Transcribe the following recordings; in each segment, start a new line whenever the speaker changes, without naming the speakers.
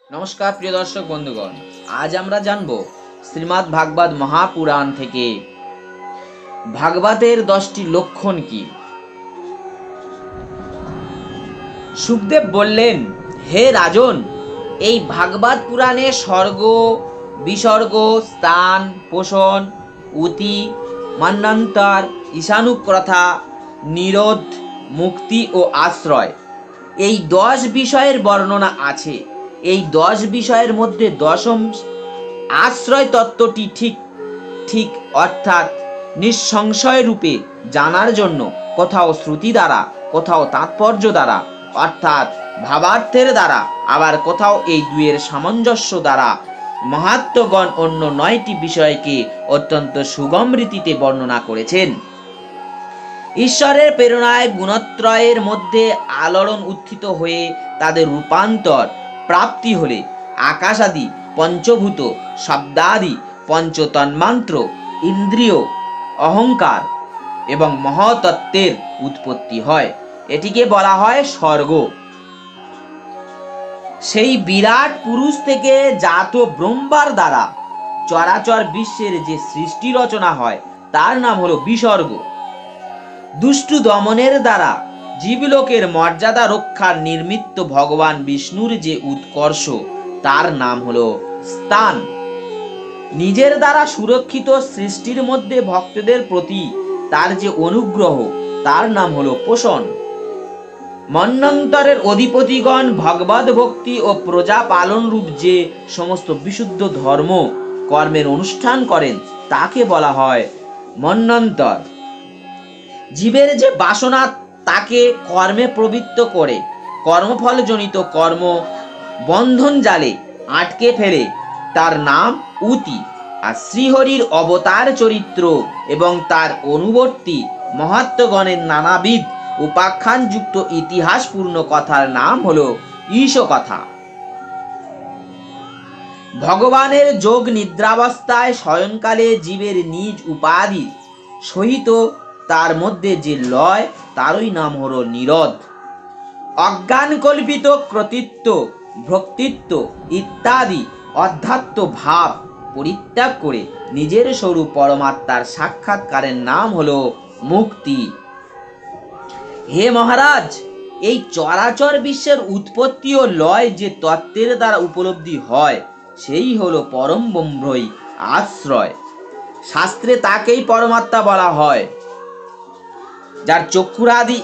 নমস্কার প্রিয় দর্শক বন্ধুগণ, আজ আমরা জানব শ্রীমদ্ ভাগবত মহাপুরাণ থেকে ভাগবতের 10টি লক্ষণ কি। সুখদেব বললেন, হে রাজন, এই ভাগবত পুরাণে স্বর্গ, বিসর্গ, স্থান, পোষণ, উতি, মন্বন্তর, ঈশানুক্রথা, নিরোধ, মুক্তি ও আশ্রয়, এই 10 বিষয়ের বর্ণনা আছে। এই 10 বিষয়ের মধ্যে দশম আশ্রয় তত্ত্বটি ঠিক অর্থাৎ নিঃসংশয় রূপে জানার জন্য কোথাও শ্রুতি দ্বারা, কোথাও তাৎপর্য দ্বারা অর্থাৎ ভাবার্থের দ্বারা, আবার কোথাও এই দুয়ের সামঞ্জস্য দ্বারা মহাত্মগণ অন্য 9টি বিষয়কে অত্যন্ত সুগম রীতিতে বর্ণনা করেছেন। ঈশ্বরের প্রেরণায় গুণত্রয়ের মধ্যে আলোড়ন উত্থিত হয়ে তাদের রূপান্তর প্রাপ্তি হলে আকাশাদি পঞ্চভূত, শব্দাদি পঞ্চতন্মাত্র, ইন্দ্রিয়, অহংকার এবং মহতত্ত্বের উৎপত্তি হয়। এটিকে বলা হয় স্বর্গ। সেই বিরাট পুরুষ থেকে জাত ব্রহ্মার দ্বারা চরাচর বিশ্বের যে সৃষ্টি রচনা হয় তার নাম হলো বিসর্গ। দুষ্টু দমনের দ্বারা জীবলোকের মর্যাদা রক্ষার নির্মিত ভগবান বিষ্ণুর যে উৎকর্ষ তার নাম হলো স্থান। নিজের দ্বারা সুরক্ষিত সৃষ্টির মধ্যে ভক্তদের প্রতি তার যে অনুগ্রহ তার নাম হলো পোষণ। মন্বন্তরের অধিপতিগণ ভগবদ ভক্তি ও প্রজা পালন রূপ যে সমস্ত বিশুদ্ধ ধর্ম কর্মের অনুষ্ঠান করেন তাকে বলা হয় মন্বন্তর। জীবের যে বাসনা তাকে কর্মে প্রবৃত্ত করে কর্মফলজনিত কর্ম বন্ধন জালে আটকে ফেলে তার নাম উতি। আর শ্রীহরির অবতার চরিত্র এবং তার অনুবর্তী মহাত্মগণের নানাবিধ উপাখ্যানযুক্ত ইতিহাসপূর্ণ কথার নাম হলো ঈশ কথা। ভগবানের যোগ নিদ্রাবস্থায় শয়নকালে জীবের নিজ উপাধি সহিত তার মধ্যে যে লয় তারই নাম হলো নিরোধ। অজ্ঞান কল্পিত কর্তৃত্ব, ভক্তিত্ব ইত্যাদি অধ্যাত্ম ভাব পরিত্যাগ করে নিজের স্বরূপ পরমাত্মার সাক্ষাৎকারের নাম হলো মুক্তি। হে মহারাজ, এই চরাচর বিশ্বের উৎপত্তি ও লয় যে তত্ত্বের দ্বারা উপলব্ধি হয় সেই হলো পরম ব্রহ্মই আশ্রয়। শাস্ত্রে তাকেই পরমাত্মা বলা হয়। যার চক্ষুরাদি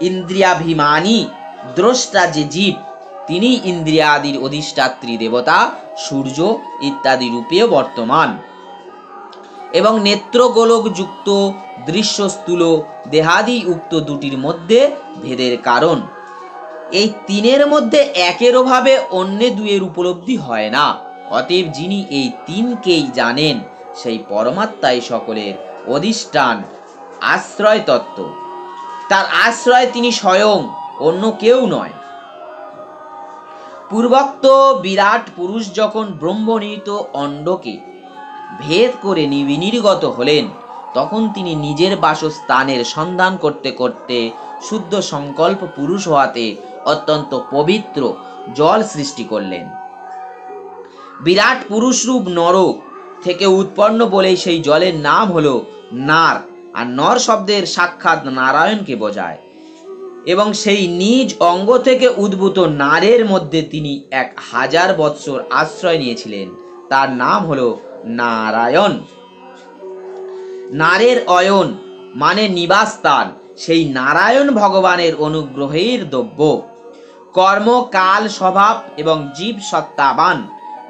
ইন্দ্রিয়াভিমানী দ্রষ্টা যে জীব তিনি ইন্দ্রিয়াদির অধিষ্ঠাত্রী দেবতা সূর্য ইত্যাদি রূপেও বর্তমান এবং নেত্রগোলক যুক্ত দৃশ্য স্থূল দেহাদি উক্ত দুটির মধ্যে ভেদের কারণ। এই তিনের মধ্যে একেরও ভাবে অন্য দুয়ের উপলব্ধি হয় না। অতএব যিনি এই তিনকেই জানেন সেই পরমাত্মাই সকলের অধিষ্ঠান, আশ্রয় তত্ত্ব। তার আশ্রয় তিনি স্বয়ং, অন্য কেউ নয়। পূর্বোক্ত বিরাট পুরুষ যখন ব্রহ্মনিহিত অণ্ডকে ভেদ করে বিনির্গত হলেন তখন তিনি নিজের বাসস্থানের সন্ধান করতে করতে শুদ্ধ সংকল্প পুরুষ হওয়াতে অত্যন্ত পবিত্র জল সৃষ্টি করলেন। বিরাট পুরুষ রূপ নর থেকে উৎপন্ন বলেই সেই জলের নাম হলো নার। আর নর শব্দের সাক্ষাৎ নারায়ণকে বোঝায় এবং সেই নিজ অঙ্গ থেকে উদ্ভূত নারের মধ্যে তিনি 1000 বৎসর আশ্রয় নিয়েছিলেন। তার নাম হলো নারায়ণ। নারের অয়ন মানে নিবাস স্থান। সেই নারায়ণ ভগবানের অনুগ্রহের দ্রব্য। কর্ম, কাল, স্বভাব এবং জীব সত্তাবান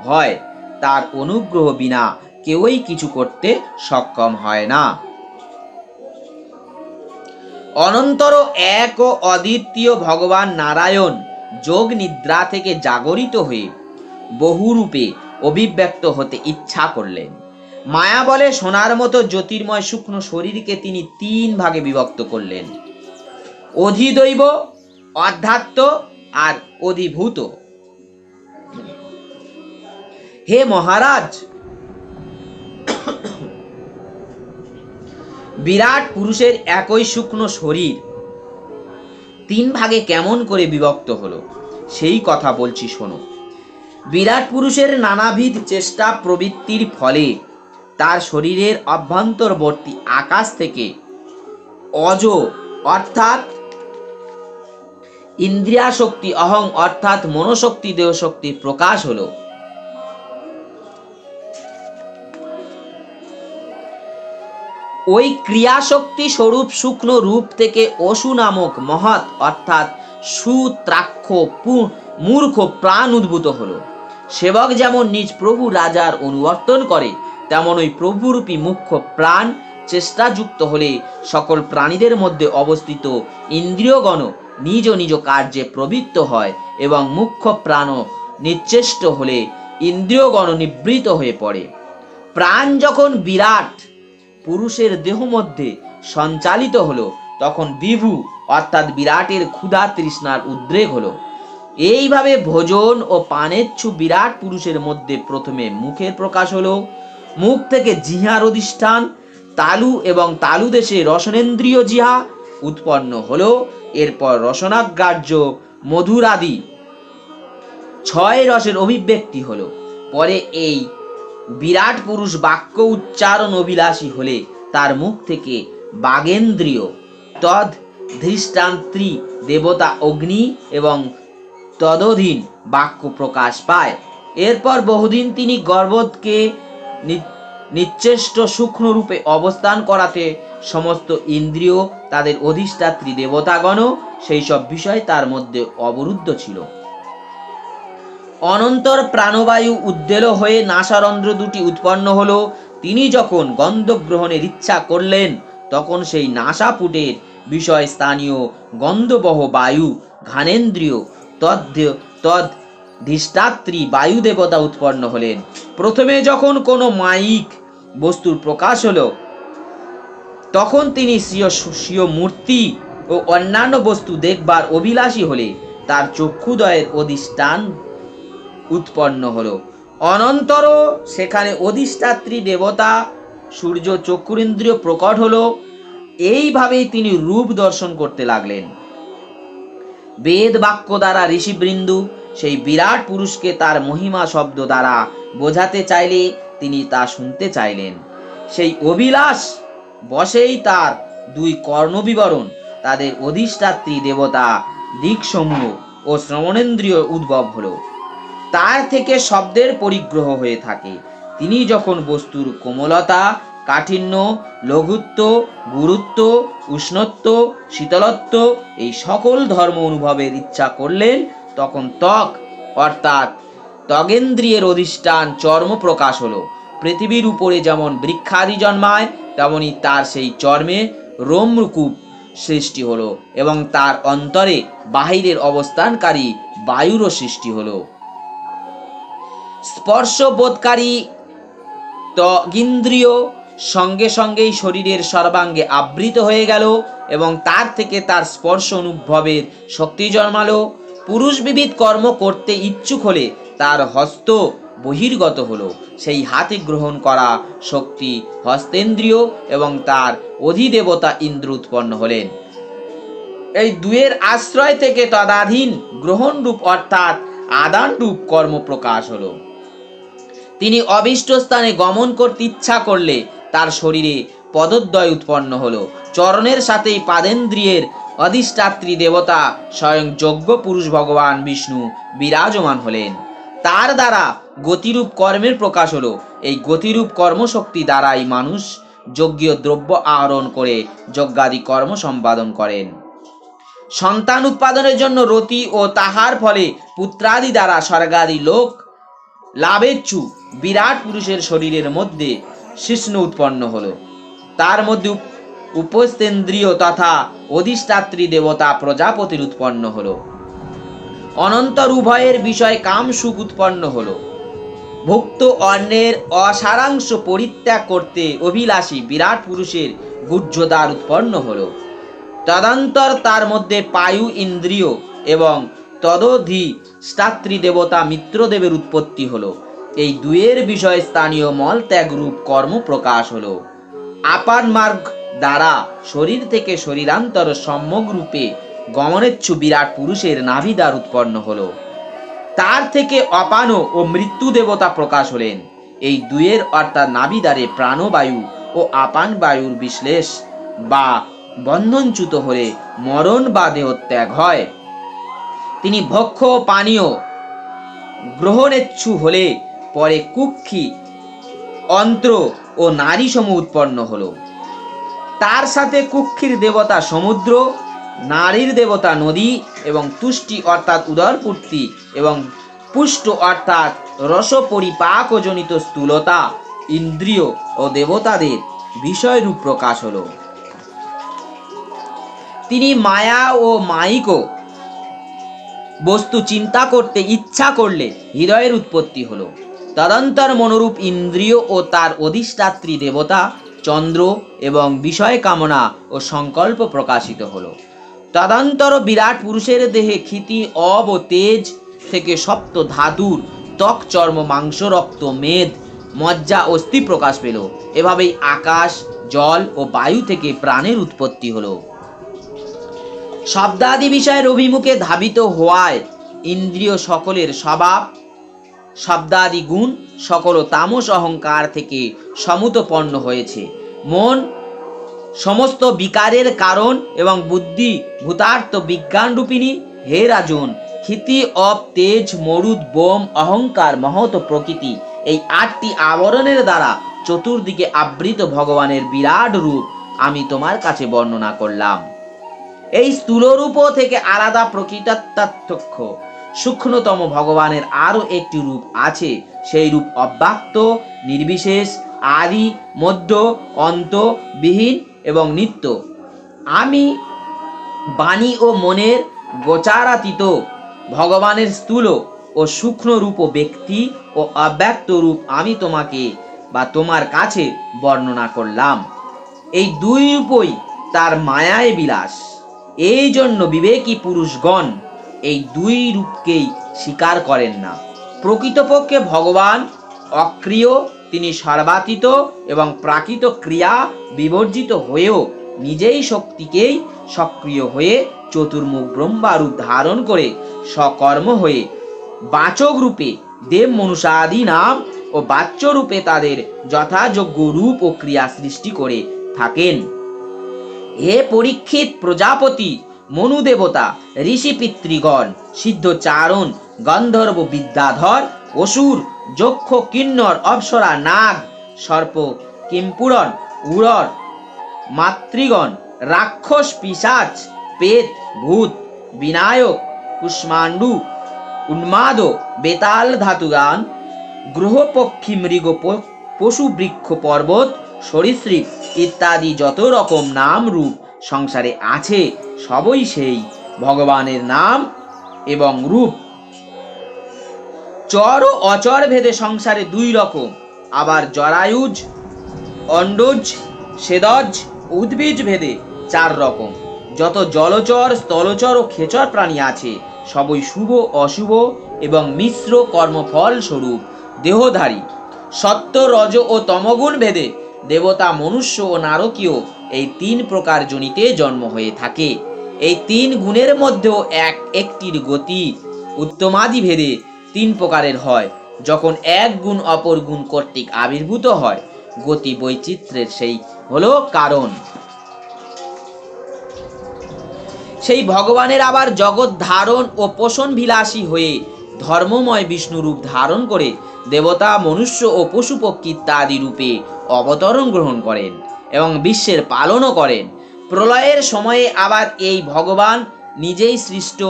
হয় তার অনুগ্রহ বিনা কেউই কিছু করতে সক্ষম হয় না। অনন্তর এক ও অদ্বিতীয় ভগবান নারায়ণ যোগ নিদ্রা থেকে জাগরিত হয়ে বহুরূপে অভিব্যক্ত হতে ইচ্ছা করলেন। মায়া বলে সোনার মতো জ্যোতির্ময় সূক্ষ্ম শরীরকে তিনি 3 ভাগে বিভক্ত করলেন: অধিদৈব, অধ্যাত্ম আর অধিভূত। হে মহারাজ, বিরাট পুরুষের একই সূক্ষ্ম শরীর 3 ভাগে কেমন করে বিভক্ত হলো সেই কথা বলছি শোনো। বিরাট পুরুষের নানাবিধ চেষ্টা প্রবৃত্তির ফলে তার শরীরের অভ্যন্তরবর্তী আকাশ থেকে অজ অর্থাৎ ইন্দ্রিয়া শক্তি, অহং অর্থাৎ মনোশক্তি, দেহ শক্তি প্রকাশ হলো। ওই ক্রিয়াশক্তি স্বরূপ শুকনো রূপ থেকে অসু নামক মহৎ অর্থাৎ সুত্রাক্ষ মূর্খ প্রাণ উদ্ভূত হলো। সেবক যেমন নিজ প্রভু রাজার অনুবর্তন করে, তেমন ওই প্রভুরূপী মুখ্য প্রাণ চেষ্টাযুক্ত হলে সকল প্রাণীদের মধ্যে অবস্থিত ইন্দ্রিয়গণ নিজ নিজ কার্যে প্রবৃত্ত হয়, এবং মুখ্য প্রাণ নিশ্চেষ্ট হলে ইন্দ্রিয়গণ নিবৃত হয়ে পড়ে। প্রাণ যখন বিরাট পুরুষের দেহ মধ্যে সঞ্চালিত হলো, তখন বিভু অর্থাৎ বিরাটের ক্ষুধা তৃষ্ণার উদ্রেক হলো। এইভাবে ভোজন ও পানেচ্ছু বিরাট পুরুষের মধ্যে প্রথমে মুখের প্রকাশ হলো। মুখ থেকে জিহার অধিষ্ঠান তালু এবং তালু দেশে রসনেন্দ্রিয় জিহা উৎপন্ন হলো। এরপর রসনাগ্রাহ্য মধুরাদি 6 রসের অভিব্যক্তি হলো। পরে এই বিরাট পুরুষ বাক্য উচ্চারণ অভিলাষী হলে তার মুখ থেকে বাগেন্দ্রিয় তদ ধৃষ্টান্ত্রী দেবতা অগ্নি এবং তদধীন বাক্য প্রকাশ পায়। এরপর বহুদিন তিনি গর্ভকে নিশ্চেষ্ট সূক্ষ্ম রূপে অবস্থান করাতে সমস্ত ইন্দ্রিয় তাদের অধিষ্ঠাত্রী দেবতাগণ সেই সব বিষয় তার মধ্যে অবরুদ্ধ ছিল। অনন্তর প্রাণবায়ু উদ্বেল হয়ে নাসারন্ধ্র দুটি উৎপন্ন হলো। তিনি যখন গন্ধ গ্রহণের ইচ্ছা করলেন, তখন সেই নাসাপুটের বিষয় স্থানীয় গন্ধবহ বায়ু ঘানেন্দ্রিয় তদ্ধিষ্ঠাত্রী বায়ু দেবতা উৎপন্ন হলেন। প্রথমে যখন কোনো মায়িক বস্তুর প্রকাশ হলো, তখন তিনি স্বীয় মূর্তি ও অন্যান্য বস্তু দেখবার অভিলাষী হলে তার চক্ষুদয়ের অধিষ্ঠান উৎপন্ন হলো। অনন্তর সেখানে অধিষ্ঠাত্রী দেবতা সূর্য চক্ষুরেন্দ্রিয় প্রকট হলো। এইভাবেই তিনি রূপ দর্শন করতে লাগলেন। বেদ বাক্য দ্বারা ঋষিবৃন্দু সেই বিরাট পুরুষকে তার মহিমা শব্দ দ্বারা বোঝাতে চাইলে তিনি তা শুনতে চাইলেন। সেই অভিলাষ বশেই তার 2 কর্ণবিবরণ, তাদের অধিষ্ঠাত্রী দেবতা দিকসমূহ ও শ্রবণেন্দ্রিয় উদ্ভব হলো। তার থেকে শব্দের পরিগ্রহ হয়ে থাকে। তিনি যখন বস্তুর কোমলতা, কাঠিন্য, লঘুত্ব, গুরুত্ব, উষ্ণত্ব, শীতলত্ব এই সকল ধর্ম অনুভবের ইচ্ছা করলেন, তখন ত্বক অর্থাৎ ত্বগেন্দ্রিয়ের অধিষ্ঠান চর্ম প্রকাশ হলো। পৃথিবীর উপরে যেমন বৃক্ষাদি জন্মায়, তেমনি তার সেই চর্মে রোমকূপ সৃষ্টি হলো, এবং তার অন্তরে বাহিরের অবস্থানকারী বায়ুরও সৃষ্টি হলো। স্পর্শ বোধকারী ত্বগিন্দ্রিয় সঙ্গে সঙ্গেই শরীরের সর্বাঙ্গে আবৃত হয়ে গেল, এবং তার থেকে তার স্পর্শ অনুভবের শক্তি জন্মালো। পুরুষ বিবিধ কর্ম করতে ইচ্ছুক হলে তার হস্ত বহির্গত হলো। সেই হাতে গ্রহণ করা শক্তি হস্তেন্দ্রিয়, এবং তার অধিদেবতা ইন্দ্র উৎপন্ন হলেন। এই দুয়ের আশ্রয় থেকে তদাধীন গ্রহণ রূপ অর্থাৎ আদান রূপ কর্ম প্রকাশ হলো। তিনি অভীষ্ট স্থানে গমন করতে ইচ্ছা করলে তার শরীরে পদদ্বয় উৎপন্ন হলো। চরণের সাথেই পাদেন্দ্রিয়ের অধিষ্ঠাত্রী দেবতা স্বয়ং যজ্ঞ পুরুষ ভগবান বিষ্ণু বিরাজমান হলেন। তার দ্বারা গতিরূপ কর্মের প্রকাশ হলো। এই গতিরূপ কর্মশক্তি দ্বারাই মানুষ যজ্ঞীয় দ্রব্য আহরণ করে যজ্ঞাদি কর্ম সম্পাদন করেন। সন্তান উৎপাদনের জন্য রতি ও তাহার ফলে পুত্রাদি দ্বারা স্বর্গাদি লোক লাভেচ্ছু বিরাট পুরুষের শরীরের মধ্যে শিষ্ণু উৎপন্ন হলো। তার মধ্যে উপস্থেন্দ্রিয় তথা অধিষ্ঠাত্রী দেবতা প্রজাপতির উৎপন্ন হলো। অনন্তর উভয়ের বিষয় কাম সুখ উৎপন্ন হলো। ভুক্ত অন্যের অসারাংশ পরিত্যাগ করতে অভিলাষী বিরাট পুরুষের গুহ্যদ্বার উৎপন্ন হলো। তদন্তর তার মধ্যে পায়ু ইন্দ্রিয় এবং তদধিষ্ঠাত্রী দেবতা মিত্রদেবের উৎপত্তি হলো। এই দুয়ের বিষয় স্থানীয় মল ত্যাগ রূপ কর্ম প্রকাশ হলো। আপান মার্গ দ্বারা শরীর থেকে শরীরান্তর সম্যক রূপে গমনেচ্ছু বিরাট পুরুষের নাভিদ্বার উৎপন্ন হলো। তার থেকে অপান ও মৃত্যু দেবতা প্রকাশ হলেন। এই দুয়ের অর্থাৎ নাভিদ্বারে প্রাণবায়ু ও আপান বায়ুর বিশ্লেষ বা বন্ধনচ্যুত হলে মরণ বা দেহত্যাগ হয়। তিনি ভক্ষ পানীয় গ্রহণেচ্ছু হলে পরে কুক্ষি, অন্ত্র ও নারী সম উৎপন্ন হলো। তার সাথে কুক্ষির দেবতা সমুদ্র, নারীর দেবতা নদী এবং তুষ্টি অর্থাৎ উদরপূর্তি এবং পুষ্ট অর্থাৎ রস পরিপাকজনিত স্থূলতা ইন্দ্রিয় ও দেবতাদের বিষয়রূপ প্রকাশ হলো। তিনি মায়া ও মায়িক বস্তু চিন্তা করতে ইচ্ছা করলে হৃদয়ের উৎপত্তি হলো। তদন্তর মনোরূপ ইন্দ্রিয় ও তার অধিষ্ঠাত্রী দেবতা চন্দ্র এবং বিষয় কামনা ও সংকল্প প্রকাশিত হলো। তদন্তর বিরাট পুরুষের দেহে ক্ষিতি অব ও তেজ থেকে সপ্ত ধাতুর ত্বক চর্ম মাংস রক্ত মেদ মজ্জা অস্থি প্রকাশ পেল। এভাবেই আকাশ জল ও বায়ু থেকে প্রাণের উৎপত্তি হলো। শব্দাদি বিষয়ের অভিমুখে ধাবিত হওয়ায় ইন্দ্রিয় সকলের স্বভাব শব্দাদি গুণ সকল তামস অহংকার থেকে সমুৎপন্ন হয়েছে। মন সমস্ত বিকারের কারণ এবং বুদ্ধি ভূতার্থ বিজ্ঞান রূপিণী। হে রাজন, ক্ষিতি অপ তেজ মরুদ বোম অহংকার মহৎ প্রকৃতি এই 8টি আবরণের দ্বারা চতুর্দিকে আবৃত ভগবানের বিরাট রূপ আমি তোমার কাছে বর্ণনা করলাম। এই স্থূল রূপ থেকে আলাদা প্রকৃতাত্মক সূক্ষ্মতম ভগবানের আরো একটি রূপ আছে। সেই রূপ অব্যক্ত, নির্বিশেষ, আদি মধ্য অন্ত বিহীন এবং নিত্য। আমি বাণী ও মনের গোচারাতীত ভগবানের স্থূল ও সূক্ষ্ম রূপ ব্যক্তি ও অব্যক্ত রূপ আমি তোমাকে বা তোমার কাছে বর্ণনা করলাম। এই দুই রূপই তার মায়ায় বিলাস। এই জন্য বিবেকী পুরুষগণ এই দুই রূপকেই স্বীকার করেন না। প্রকৃতপক্ষে ভগবান অক্রিয়, তিনি সর্বাতীত এবং প্রাকৃত ক্রিয়া বিবর্জিত হয়েও নিজেই শক্তিকেই সক্রিয় হয়ে চতুর্মুখ ব্রহ্মা রূপ ধারণ করে সকর্ম হয়ে বাচক রূপে দেব মনুষ্যাদি নাম ও বাচ্য রূপে তাদের যথাযোগ্য রূপ ও ক্রিয়া সৃষ্টি করে থাকেন। হে পরীক্ষিত, প্রজাপতি, মনু দেবতা, ঋষি পিতৃগণ, সিদ্ধ চারণ, গন্ধর্ব, বিদ্যাধর, অসুর, যক্ষ, কিন্নর, অপ্সরা, নাগ, সর্প, কিম্পুরন, উড়র, মাতৃগণ, রাক্ষস, পিশাচ, পেত, ভূত, বিনায়ক, কুষ্মাণ্ডু, উন্মাদ, বেতাল ধাতুগান, গ্রহ, পক্ষী, মৃগ, পশু, বৃক্ষ, পর্বত, সরীসৃপ ইত্যাদি যত রকম নাম রূপ সংসারে আছে সবই সেই ভগবানের নাম এবং রূপ। চর ও অচর ভেদে সংসারে 2 রকম, আবার জরায়ুজ, অন্ডজ, সেদজ, উদ্ভিজ ভেদে 4 রকম। যত জলচর, স্থলচর ও খেচর প্রাণী আছে সবই শুভ অশুভ এবং মিশ্র কর্মফল স্বরূপ দেহধারী। সত্য রজ ও তমগুণ ভেদে দেবতা, মনুষ্য ও নারকীয় এই 3 প্রকার জনিতে জন্ম হয়ে থাকে। এই 3 গুণের মধ্যেও একটির গতি উত্তমাদি ভেদে 3 প্রকারের হয়। যখন এক গুণ অপর গুণ কর্তৃক আবির্ভূত হয়, গতি বৈচিত্র্যের সেই হলো কারণ। সেই ভগবানের আবার জগৎ ধারণ ও পোষণ বিলাসী হয়ে ধর্মময় বিষ্ণু রূপ ধারণ করে দেবতা, মনুষ্য ও পশু পক্ষী ইত্যাদি রূপে অবতরণ গ্রহণ করেন এবং বিশ্বের পালনও করেন। প্রলয়ের সময়ে আবার এই ভগবান নিজেই সৃষ্ট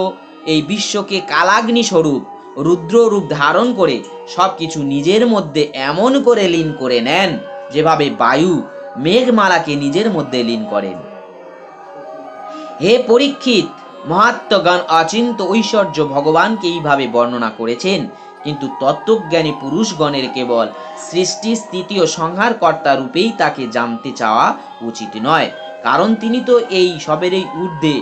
এই বিশ্বকে কালাগ্নি স্বরূপ রুদ্র রূপ ধারণ করে সবকিছু নিজের মধ্যে এমন করে লীন করে নেন যেভাবে বায়ু মেঘমালাকে নিজের মধ্যে লীন করেন। হে পরীক্ষিত, মহাত্মগণ অচিন্ত ঐশ্বর্য ভগবানকে এইভাবে বর্ণনা করেছেন, কিন্তু তত্ত্বজ্ঞানী পুরুষগণের কেবল সৃষ্টি স্থিতি ও সংহার কর্তা রূপেই তাকে জানতে চাওয়া উচিত নয়, কারণ তিনি তো এই সবেরই ঊর্ধ্বে।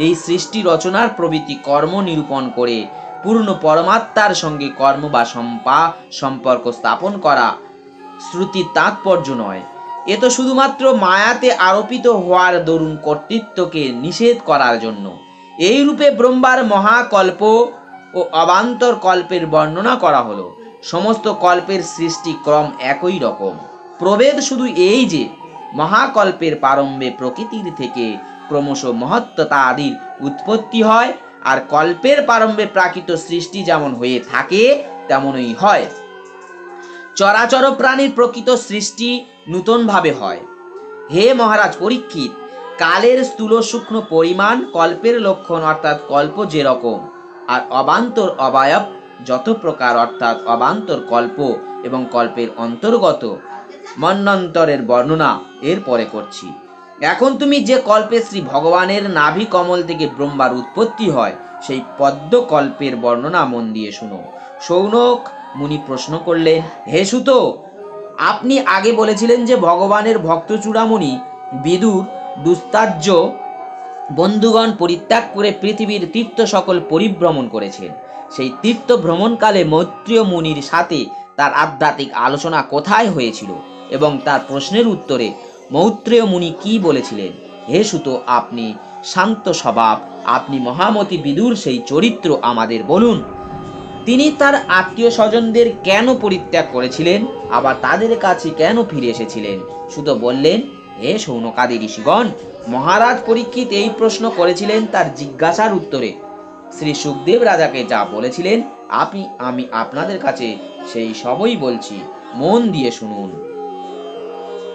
এই সৃষ্টি রচনার প্রভৃতি কর্ম নিরূপণ করে পূর্ণ পরমাত্মার সঙ্গে কর্ম বা সম্পর্ক স্থাপন করা শ্রুতির তাৎপর্য নয়। এ তো শুধুমাত্র মায়াতে আরোপিত হওয়ার দরুন কর্তৃত্বকে নিষেধ করার জন্য। এই রূপে ব্রহ্মার মহাকল্প ও অবান্তর কল্পের বর্ণনা করা হলো। সমস্ত কল্পের সৃষ্টি ক্রম একই রকম। প্রভেদ শুধু এই যে মহাকল্পের প্রারম্ভে প্রকৃতির থেকে ক্রমশ মহত্ত্বতা আদির উৎপত্তি হয়, আর কল্পের প্রারম্ভে প্রাকৃত সৃষ্টি যেমন হয়ে থাকে তেমনই হয়। চরাচর প্রাণীর প্রকৃত সৃষ্টি নূতনভাবে হয়। হে মহারাজ পরীক্ষিত, কালের স্থূল সূক্ষ্ম পরিমাণ কল্পের লক্ষণ, অর্থাৎ কল্প যেরকম, আর অবান্তর অবয়ব যত প্রকার, অর্থাৎ অবান্তর কল্প এবং কল্পের অন্তর্গত মন্বন্তরের বর্ণনা এর পরে করছি। এখন তুমি যে কল্পে শ্রী ভগবানের নাভি কমল থেকে ব্রহ্মার উৎপত্তি হয়, সেই পদ্ম কল্পের বর্ণনা মন দিয়ে শুনো। শৌনক মুনি প্রশ্ন করলেন, হে সুত, আপনি আগে বলেছিলেন যে ভগবানের ভক্ত চূড়ামণি বিদুর দুস্তার্য বন্ধুগণ পরিত্যাগ করে পৃথিবীর তীর্থ সকল পরিভ্রমণ করেছেন। সেই তীর্থ ভ্রমণকালে মৈত্রেয় মুনির সাথে তার আধ্যাত্মিক আলোচনা কোথায় হয়েছিল এবং তার প্রশ্নের উত্তরে মৈত্রেয় মুনি কি বলেছিলেন? হে সুত, আপনি শান্ত স্বভাব, আপনি মহামতি বিদুর সেই চরিত্র আমাদের বলুন। তিনি তার আত্মীয় স্বজনদের কেন পরিত্যাগ করেছিলেন, আবার তাদের কাছে কেন ফিরে এসেছিলেন? সুত বললেন, হে শৌনকাদি ঋষিগণ, মহারাজ পরীক্ষিত এই প্রশ্ন করেছিলেন তার জিজ্ঞাসার উত্তরে। শ্রী সুখদেব রাজাকে যা বলেছিলেন আমি আপনাদের কাছে সেই সবই বলছি, মন দিয়ে শুনুন।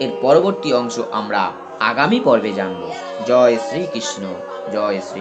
এর পরবর্তী অংশ আমরা আগামী পর্বে জানব। জয় শ্রীকৃষ্ণ, জয় শ্রী